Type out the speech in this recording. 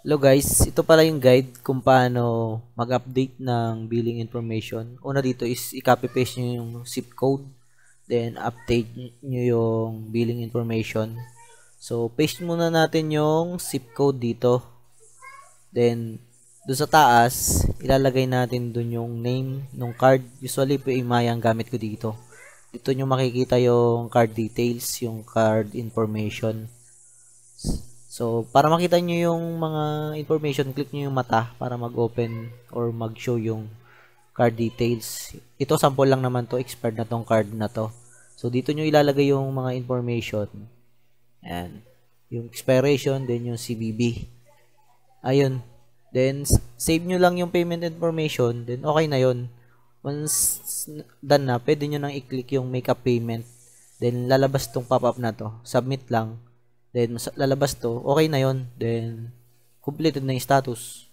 Hello guys, ito pala yung guide kung paano mag-update ng billing information. Una dito is i-copy paste nyo yung zip code, then update nyo yung billing information. So paste muna natin yung zip code dito. Then doon sa taas, ilalagay natin doon yung name ng card. Usually po yung Maya ang gamit ko dito. Dito nyo makikita yung card details, yung card information. So, para makita nyo yung mga information, click nyo yung mata para mag-open or mag-show yung card details. Ito, sample lang naman to, expired na tong card na to. So, dito nyo ilalagay yung mga information. Ayan. Yung expiration, then yung CVV. Ayun. Then, save nyo lang yung payment information, then okay na yun. Once done na, pwede nyo nang i-click yung make a payment. Then, lalabas tong pop-up na to. Submit lang. Then, lalabas to. Okay na yon. Then, completed na yung status.